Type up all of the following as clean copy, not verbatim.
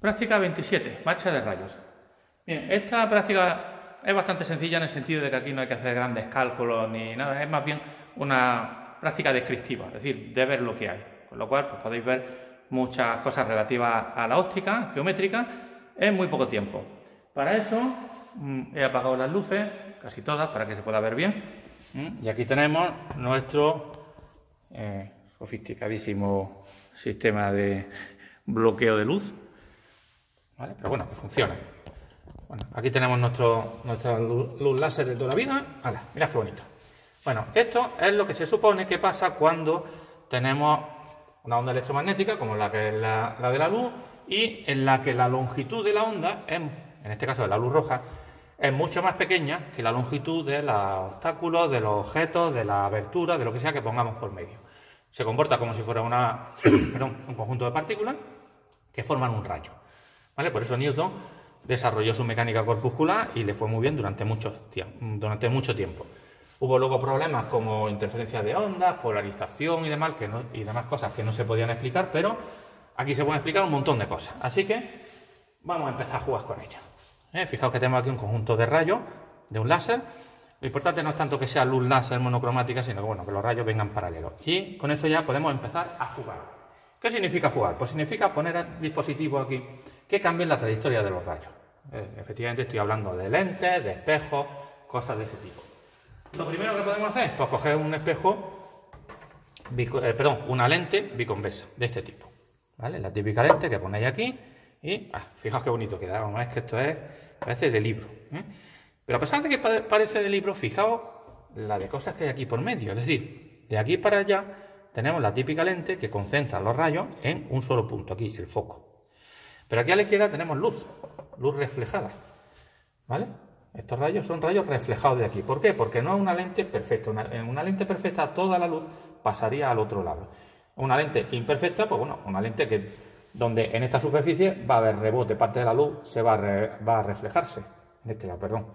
Práctica 27, marcha de rayos. Bien, esta práctica es bastante sencilla en el sentido de que aquí no hay que hacer grandes cálculos ni nada, es más bien una práctica descriptiva, es decir, de ver lo que hay. Con lo cual, pues podéis ver muchas cosas relativas a la óptica geométrica en muy poco tiempo. Para eso he apagado las luces, casi todas, para que se pueda ver bien. Y aquí tenemos nuestro sofisticadísimo sistema de bloqueo de luz. ¿Vale? Pero bueno, que funciona. Bueno, aquí tenemos nuestra luz láser de toda la vida. ¡Hala! Mirad qué bonito. Bueno, esto es lo que se supone que pasa cuando tenemos una onda electromagnética, como la que es la de la luz, y en la que la longitud de la onda, en este caso de la luz roja, es mucho más pequeña que la longitud de los obstáculos, de los objetos, de la abertura, de lo que sea que pongamos por medio. Se comporta como si fuera un conjunto de partículas que forman un rayo. ¿Vale? Por eso Newton desarrolló su mecánica corpuscular y le fue muy bien durante mucho tiempo. Hubo luego problemas como interferencia de ondas, polarización y demás cosas que no se podían explicar, pero aquí se pueden explicar un montón de cosas. Así que vamos a empezar a jugar con ellas. Fijaos que tenemos aquí un conjunto de rayos de un láser. Lo importante no es tanto que sea luz láser monocromática, sino que, bueno, que los rayos vengan paralelos. Y con eso ya podemos empezar a jugar. ¿Qué significa jugar? Pues significa poner dispositivos aquí que cambien la trayectoria de los rayos. Efectivamente estoy hablando de lentes, de espejos, cosas de ese tipo. Lo primero que podemos hacer es pues, coger un espejo, una lente biconvexa de este tipo. ¿Vale? La típica lente que ponéis aquí y fijaos qué bonito queda. Vamos, es que esto parece de libro. Pero a pesar de que parece de libro, fijaos la de cosas que hay aquí por medio. Es decir, de aquí para allá tenemos la típica lente que concentra los rayos en un solo punto, aquí, el foco. Pero aquí a la izquierda tenemos luz reflejada. ¿Vale? Estos rayos son rayos reflejados de aquí. ¿Por qué? Porque no es una lente perfecta. En una lente perfecta toda la luz pasaría al otro lado. Una lente imperfecta, pues bueno, una lente donde en esta superficie va a haber rebote, parte de la luz va a reflejarse. En este lado, perdón.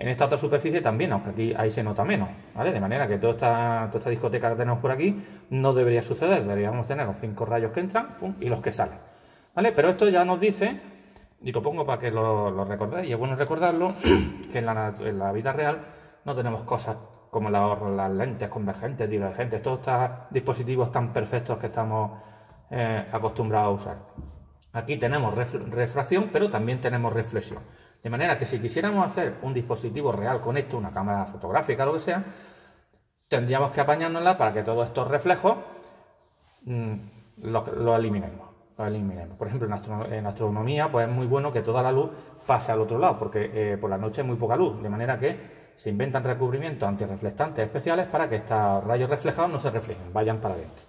En esta otra superficie también, aunque ahí se nota menos, ¿vale? De manera que toda esta discoteca que tenemos por aquí no debería suceder. Deberíamos tener los 5 rayos que entran y los que salen, ¿vale? Pero esto ya nos dice, y lo pongo para que lo recordéis, y es bueno recordarlo, que en la vida real no tenemos cosas como las lentes convergentes, divergentes, todos estos dispositivos tan perfectos que estamos acostumbrados a usar. Aquí tenemos refracción, pero también tenemos reflexión. De manera que si quisiéramos hacer un dispositivo real con esto, una cámara fotográfica, lo que sea, tendríamos que apañárnosla para que todos estos reflejos lo eliminemos. Por ejemplo, en astronomía pues es muy bueno que toda la luz pase al otro lado, porque por la noche hay muy poca luz, de manera que se inventan recubrimientos antirreflectantes especiales para que estos rayos reflejados no se reflejen, vayan para adentro.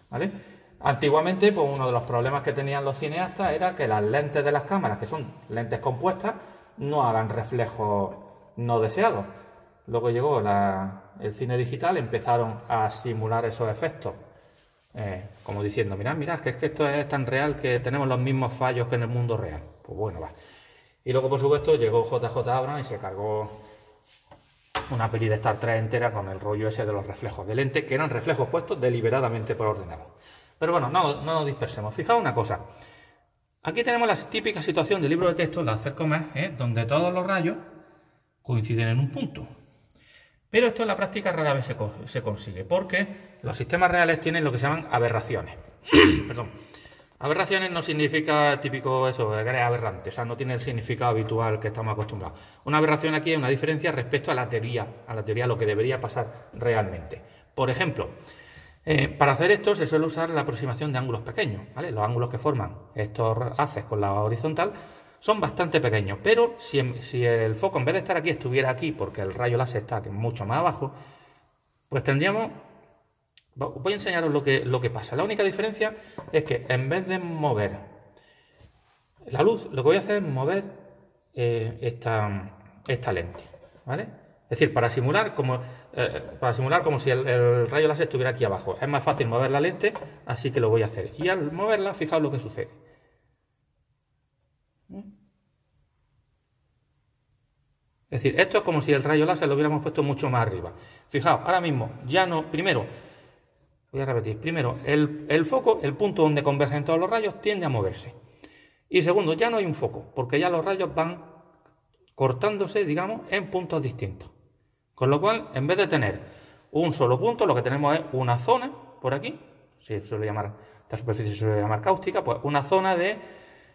¿Vale? Antiguamente, pues uno de los problemas que tenían los cineastas era que las lentes de las cámaras, que son lentes compuestas, no hagan reflejos no deseados. Luego llegó el cine digital, empezaron a simular esos efectos, como diciendo, mirad, que es que esto es tan real que tenemos los mismos fallos que en el mundo real. Pues bueno, va. Y luego, por supuesto, llegó JJ Abrams y se cargó una peli de Star Trek entera con el rollo ese de los reflejos de lente, que eran reflejos puestos deliberadamente por ordenador. Pero bueno, no nos dispersemos. Fijaos una cosa. Aquí tenemos la típica situación del libro de texto, la CERCOMES, donde todos los rayos coinciden en un punto. Pero esto en la práctica rara vez se consigue, porque los sistemas reales tienen lo que se llaman aberraciones. Perdón. Aberraciones no significa típico eso, que es aberrante, o sea, no tiene el significado habitual que estamos acostumbrados. Una aberración aquí es una diferencia respecto a la teoría, lo que debería pasar realmente. Por ejemplo, para hacer esto se suele usar la aproximación de ángulos pequeños, ¿vale? Los ángulos que forman estos haces con la horizontal son bastante pequeños, pero si el foco en vez de estar aquí estuviera aquí, porque el rayo láser está mucho más abajo, pues tendríamos... Voy a enseñaros lo que pasa. La única diferencia es que en vez de mover la luz, lo que voy a hacer es mover esta lente, ¿vale? Es decir, para simular como si el rayo láser estuviera aquí abajo. Es más fácil mover la lente, así que lo voy a hacer. Y al moverla, fijaos lo que sucede. Es decir, esto es como si el rayo láser lo hubiéramos puesto mucho más arriba. Fijaos, ahora mismo ya no... Voy a repetir. Primero, el foco, el punto donde convergen todos los rayos, tiende a moverse. Y segundo, ya no hay un foco, porque ya los rayos van cortándose, digamos, en puntos distintos. Con lo cual, en vez de tener un solo punto, lo que tenemos es una zona, por aquí, se suele llamar, esta superficie se suele llamar cáustica, pues una zona de,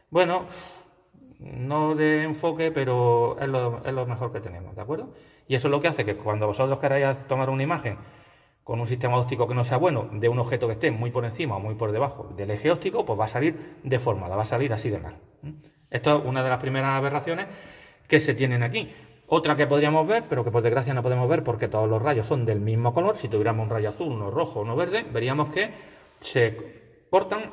bueno, no de enfoque, pero es lo mejor que tenemos, ¿de acuerdo? Y eso es lo que hace que cuando vosotros queráis tomar una imagen con un sistema óptico que no sea bueno, de un objeto que esté muy por encima o muy por debajo del eje óptico, pues va a salir deformada, va a salir así de mal. Esto es una de las primeras aberraciones que se tienen aquí. Otra que podríamos ver, pero que por desgracia no podemos ver porque todos los rayos son del mismo color. Si tuviéramos un rayo azul, uno rojo, uno verde, veríamos que se cortan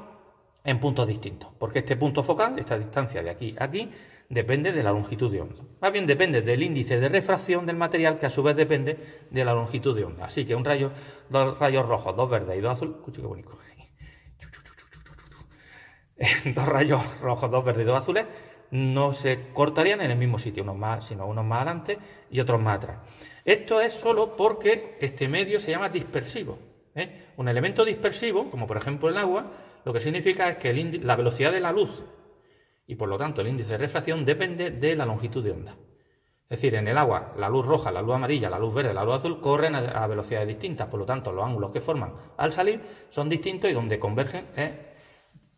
en puntos distintos. Porque este punto focal, esta distancia de aquí a aquí, depende de la longitud de onda. Más bien depende del índice de refracción del material, que a su vez depende de la longitud de onda. Así que un rayo, dos rayos rojos, dos verdes y dos azules. Escucha qué bonito. Dos rayos rojos, dos verdes y dos azules no se cortarían en el mismo sitio, unos más, sino unos más adelante y otros más atrás. Esto es solo porque este medio se llama dispersivo. Un elemento dispersivo, como por ejemplo el agua, lo que significa es que la velocidad de la luz y por lo tanto el índice de refracción depende de la longitud de onda. Es decir, en el agua, la luz roja, la luz amarilla, la luz verde, la luz azul corren a velocidades distintas, por lo tanto los ángulos que forman al salir son distintos y donde convergen es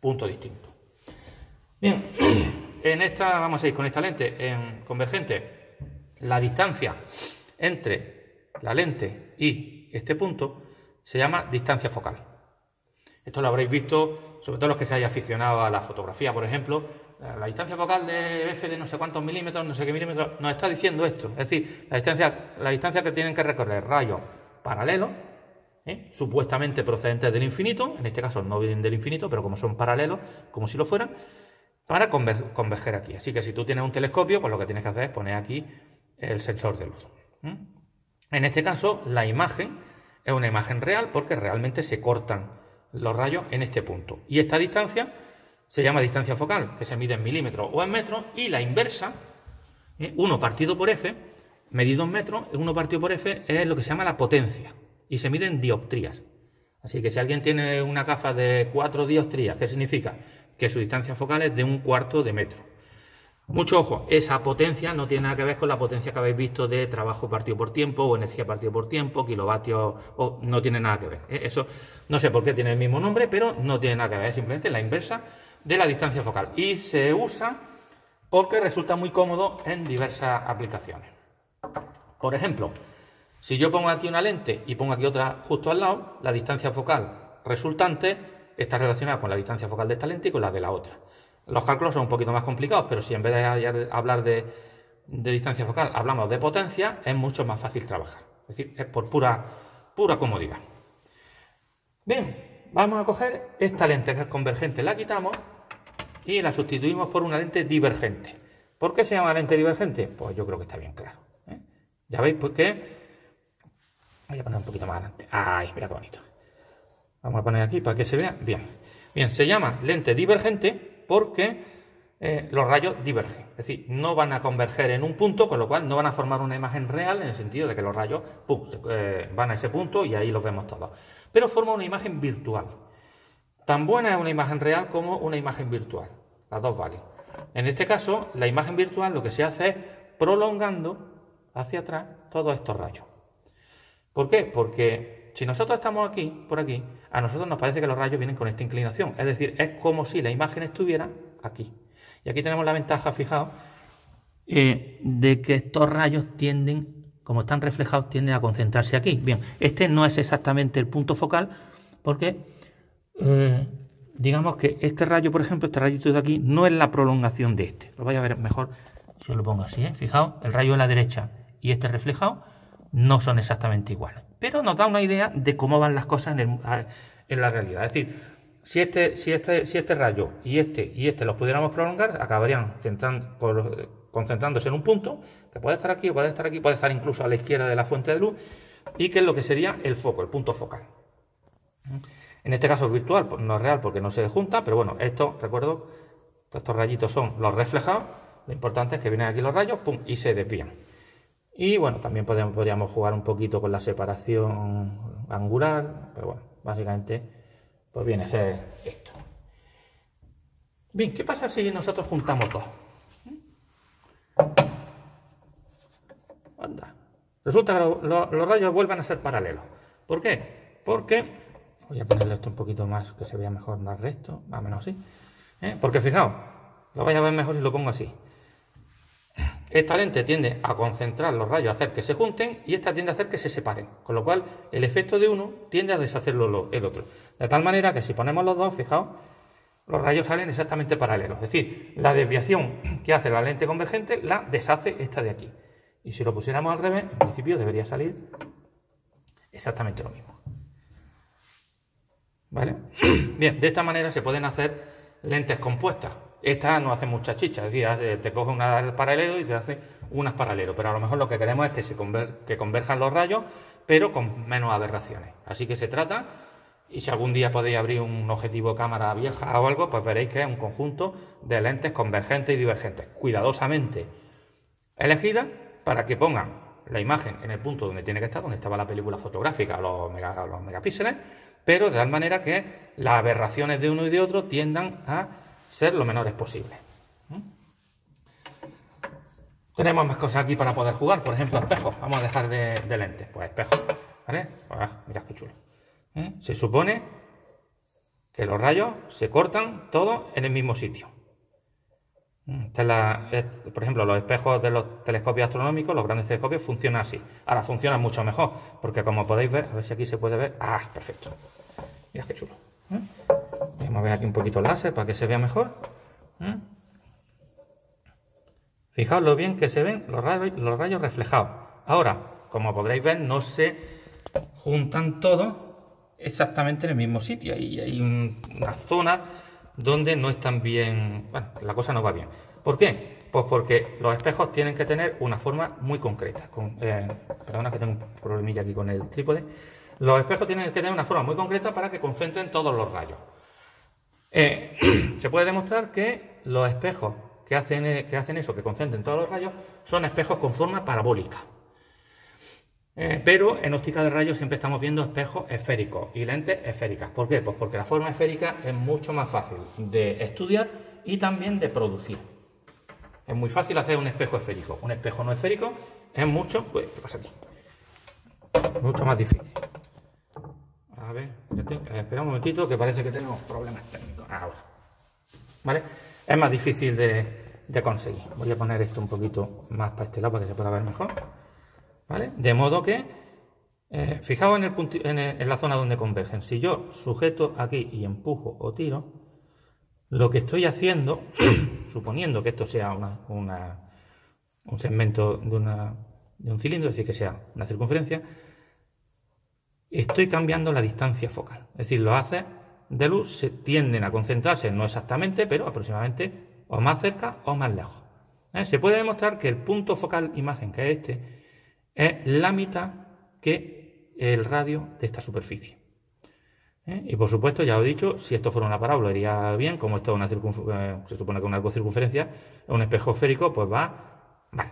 punto distinto. Bien, en esta, vamos a ir con esta lente en convergente, la distancia entre la lente y este punto se llama distancia focal. Esto lo habréis visto, sobre todo los que se hayan aficionado a la fotografía, por ejemplo. La distancia focal de f de no sé cuántos milímetros, no sé qué milímetros, nos está diciendo esto. Es decir, la distancia que tienen que recorrer rayos paralelos, supuestamente procedentes del infinito, en este caso no vienen del infinito, pero como son paralelos, como si lo fueran, para converger aquí. Así que si tú tienes un telescopio, pues lo que tienes que hacer es poner aquí el sensor de luz. En este caso, la imagen es una imagen real porque realmente se cortan los rayos en este punto. Y esta distancia se llama distancia focal, que se mide en milímetros o en metros, y la inversa, 1 partido por f, medido en metros, 1 partido por f es lo que se llama la potencia, y se mide en dioptrías. Así que si alguien tiene una gafa de 4 dioptrías, ¿qué significa? Que su distancia focal es de 1/4 de metro. Mucho ojo, esa potencia no tiene nada que ver con la potencia que habéis visto de trabajo partido por tiempo o energía partido por tiempo, kilovatios, no tiene nada que ver. Eso no sé por qué tiene el mismo nombre, pero no tiene nada que ver, es simplemente la inversa de la distancia focal. Y se usa porque resulta muy cómodo en diversas aplicaciones. Por ejemplo, si yo pongo aquí una lente y pongo aquí otra justo al lado, la distancia focal resultante está relacionada con la distancia focal de esta lente y con la de la otra. Los cálculos son un poquito más complicados, pero si en vez de hablar de distancia focal hablamos de potencia, es mucho más fácil trabajar. Es decir, es por pura comodidad. Bien, vamos a coger esta lente que es convergente, la quitamos y la sustituimos por una lente divergente. ¿Por qué se llama lente divergente? Pues yo creo que está bien claro. Ya veis por qué. Voy a poner un poquito más adelante. ¡Ay, mira qué bonito! Vamos a poner aquí para que se vea bien. Bien, se llama lente divergente porque los rayos divergen. Es decir, no van a converger en un punto, con lo cual no van a formar una imagen real en el sentido de que los rayos van a ese punto y ahí los vemos todos. Pero forma una imagen virtual. Tan buena es una imagen real como una imagen virtual. Las dos valen. En este caso, la imagen virtual lo que se hace es prolongando hacia atrás todos estos rayos. ¿Por qué? Porque si nosotros estamos aquí, por aquí, a nosotros nos parece que los rayos vienen con esta inclinación. Es decir, es como si la imagen estuviera aquí. Y aquí tenemos la ventaja, fijaos, de que estos rayos tienden, como están reflejados, tienden a concentrarse aquí. Bien, este no es exactamente el punto focal, porque digamos que este rayo, por ejemplo, este rayito de aquí, no es la prolongación de este. Lo vais a ver mejor si os lo pongo así, Fijaos, el rayo de la derecha y este reflejado no son exactamente iguales. Pero nos da una idea de cómo van las cosas en la realidad. Es decir, si este rayo y este los pudiéramos prolongar, acabarían concentrándose en un punto, que puede estar aquí, puede estar aquí, puede estar incluso a la izquierda de la fuente de luz, y que es lo que sería el foco, el punto focal. En este caso es virtual, no es real porque no se junta, pero bueno, esto, recuerdo, estos rayitos son los reflejados. Lo importante es que vienen aquí los rayos, pum, y se desvían. Y bueno, también podríamos jugar un poquito con la separación angular, pero bueno, básicamente pues viene a ser esto. Bien, ¿qué pasa si nosotros juntamos dos? Anda. Resulta que los rayos vuelven a ser paralelos. ¿Por qué? Porque, voy a ponerle esto un poquito más, que se vea mejor, más recto, más o menos así. Porque fijaos, lo vais a ver mejor si lo pongo así. Esta lente tiende a concentrar los rayos, a hacer que se junten, y esta tiende a hacer que se separen. Con lo cual, el efecto de uno tiende a deshacerlo el otro. De tal manera que si ponemos los dos, fijaos, los rayos salen exactamente paralelos. Es decir, la desviación que hace la lente convergente la deshace esta de aquí. Y si lo pusiéramos al revés, en principio debería salir exactamente lo mismo. ¿Vale? Bien, de esta manera se pueden hacer lentes compuestas. Esta no hace mucha chicha, es decir, te coge una al paralelo y te hace unas paralelo. Pero a lo mejor lo que queremos es que converjan los rayos, pero con menos aberraciones. Así que se trata, y si algún día podéis abrir un objetivo cámara vieja o algo, pues veréis que es un conjunto de lentes convergentes y divergentes, cuidadosamente elegidas para que pongan la imagen en el punto donde tiene que estar, donde estaba la película fotográfica, los megapíxeles, pero de tal manera que las aberraciones de uno y de otro tiendan a ser lo menores posible. Tenemos más cosas aquí para poder jugar, por ejemplo, espejos. Vamos a dejar de lentes, pues espejos, ¿vale? Pues, mirad qué chulo. Se supone que los rayos se cortan todos en el mismo sitio. Por ejemplo, los espejos de los telescopios astronómicos, los grandes telescopios, funcionan así. Ahora funcionan mucho mejor, porque como podéis ver, a ver si aquí se puede ver. ¡Ah, perfecto! Mirad qué chulo. Vamos a ver aquí un poquito el láser para que se vea mejor. Fijaos lo bien que se ven los rayos reflejados. Ahora, como podréis ver, no se juntan todos exactamente en el mismo sitio. Y hay una zona donde no están bien. Bueno, la cosa no va bien. ¿Por qué? Pues porque los espejos tienen que tener una forma muy concreta. Perdona que tengo un problemilla aquí con el trípode. Los espejos tienen que tener una forma muy concreta para que concentren todos los rayos. Se puede demostrar que los espejos que hacen eso, que concentren todos los rayos, son espejos con forma parabólica. Pero en óptica de rayos siempre estamos viendo espejos esféricos y lentes esféricas. ¿Por qué? Pues porque la forma esférica es mucho más fácil de estudiar y también de producir. Es muy fácil hacer un espejo esférico. Un espejo no esférico es mucho... Pues, ¿qué pasa aquí? Mucho más difícil. A ver, espera un momentito que parece que tenemos problemas técnicos. Ahora. ¿Vale? Es más difícil de conseguir. Voy a poner esto un poquito más para este lado para que se pueda ver mejor. ¿Vale? De modo que, fijaos en la zona donde convergen. Si yo sujeto aquí y empujo o tiro, lo que estoy haciendo, suponiendo que esto sea un segmento de un cilindro, es decir, que sea una circunferencia, estoy cambiando la distancia focal. Es decir, los haces de luz se tienden a concentrarse, no exactamente, pero aproximadamente o más cerca o más lejos. Se puede demostrar que el punto focal imagen, que es este, es la mitad que el radio de esta superficie. Y por supuesto, ya os he dicho, si esto fuera una parábola iría bien, como esto es se supone que es una circunferencia, un espejo esférico, pues va mal.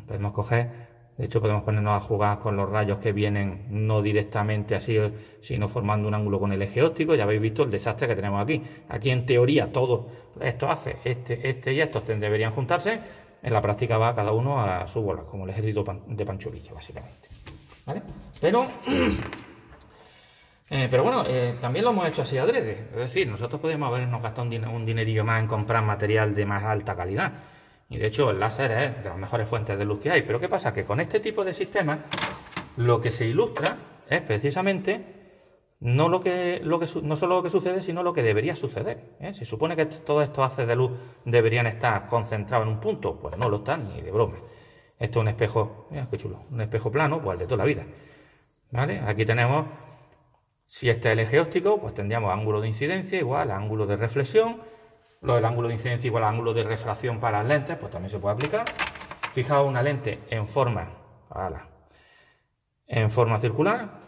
Podemos coger... De hecho, podemos ponernos a jugar con los rayos que vienen no directamente así, sino formando un ángulo con el eje óptico. Ya habéis visto el desastre que tenemos aquí. Aquí, en teoría, todo esto hace, este y estos deberían juntarse. En la práctica va cada uno a su bola, como el ejército de Pancho Villa, básicamente. ¿Vale? Pero bueno, también lo hemos hecho así adrede. Es decir, nosotros podemos habernos gastado un dinerillo más en comprar material de más alta calidad. Y de hecho el láser es de las mejores fuentes de luz que hay. Pero ¿qué pasa? Que con este tipo de sistemas lo que se ilustra es precisamente no solo lo que sucede, sino lo que debería suceder. Se supone que todos estos haces de luz deberían estar concentrados en un punto. Pues no lo están, ni de broma. Esto es un espejo, mira qué chulo, un espejo plano, pues el de toda la vida. ¿Vale? Aquí tenemos, si este es el eje óptico, pues tendríamos ángulo de incidencia igual a ángulo de reflexión. Lo del ángulo de incidencia igual al ángulo de refracción para las lentes, pues también se puede aplicar. Fijaos una lente en forma circular,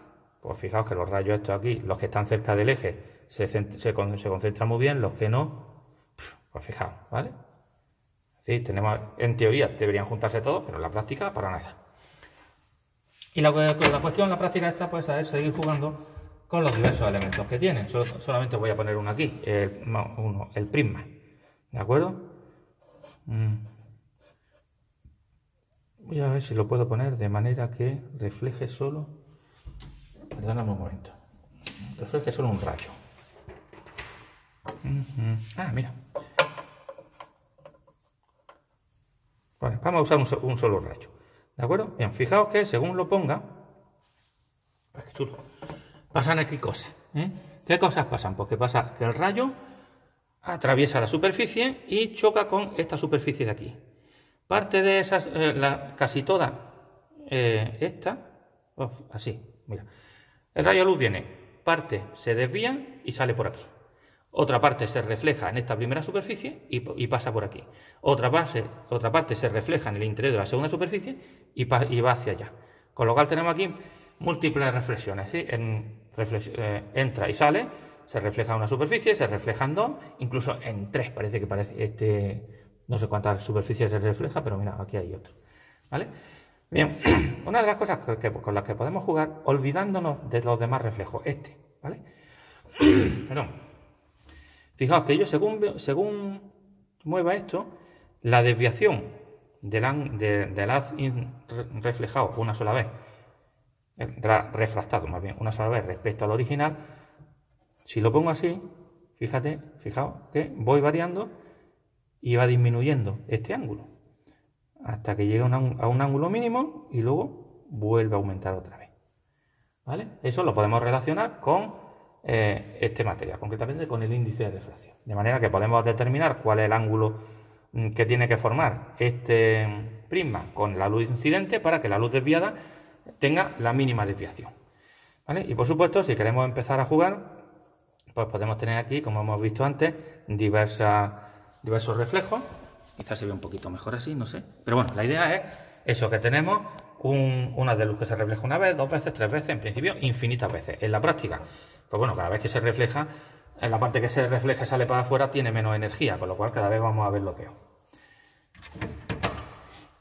pues fijaos que los rayos estos aquí, los que están cerca del eje, se concentran muy bien, los que no, pues fijaos, ¿vale? Sí, en teoría deberían juntarse todos, pero en la práctica para nada. Y la cuestión en la práctica esta pues es seguir jugando con los diversos elementos que tienen. Solamente voy a poner uno aquí, el prisma, ¿de acuerdo? Voy a ver si lo puedo poner de manera que refleje solo, perdóname un momento, refleje solo un rayo. Ah, mira. Vale, vamos a usar un solo rayo, ¿de acuerdo? Bien, fijaos que según lo ponga, qué chulo, pasan aquí cosas, ¿eh? ¿Qué cosas pasan? Pues que pasa que el rayo atraviesa la superficie y choca con esta superficie de aquí. Parte de esas, casi toda así, mira. El rayo de luz viene, parte se desvía y sale por aquí. Otra parte se refleja en esta primera superficie y pasa por aquí. Otra parte se refleja en el interior de la segunda superficie y va hacia allá. Con lo cual tenemos aquí múltiples reflexiones, ¿sí? Entra y sale, se refleja en una superficie, se refleja en dos, incluso en tres, parece no sé cuántas superficies se refleja, pero mira, aquí hay otro, ¿vale? Bien, una de las cosas con las que podemos jugar, olvidándonos de los demás reflejos, ¿vale? Perdón. Fijaos que yo, según mueva esto, la desviación del haz reflejado una sola vez, refractado más bien, una sola vez respecto al original, si lo pongo así, fijaos que voy variando y va disminuyendo este ángulo hasta que llega a un ángulo mínimo y luego vuelve a aumentar otra vez, ¿vale? Eso lo podemos relacionar con este material, concretamente con el índice de refracción, de manera que podemos determinar cuál es el ángulo que tiene que formar este prisma con la luz incidente para que la luz desviada tenga la mínima desviación, ¿vale? Y por supuesto, si queremos empezar a jugar, pues podemos tener aquí, como hemos visto antes, diversos reflejos. Quizás se ve un poquito mejor así, no sé, pero bueno, la idea es eso, que tenemos una de luz que se refleja una vez, dos veces, tres veces, en principio infinitas veces. En la práctica, pues bueno, cada vez que se refleja, en la parte que se refleja y sale para afuera tiene menos energía, con lo cual cada vez vamos a verlo peor.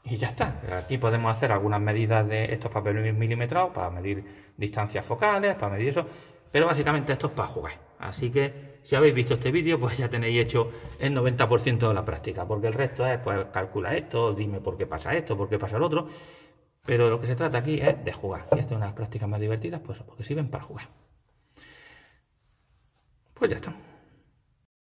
Y ya está. Aquí podemos hacer algunas medidas de estos papeles milimetrados para medir distancias focales, para medir eso, pero básicamente esto es para jugar. Así que si habéis visto este vídeo, pues ya tenéis hecho el 90% de la práctica, porque el resto es, pues calcula esto, dime por qué pasa esto, por qué pasa lo otro, pero lo que se trata aquí es de jugar. Y hacer unas prácticas más divertidas, pues porque sirven para jugar. Pues ya está.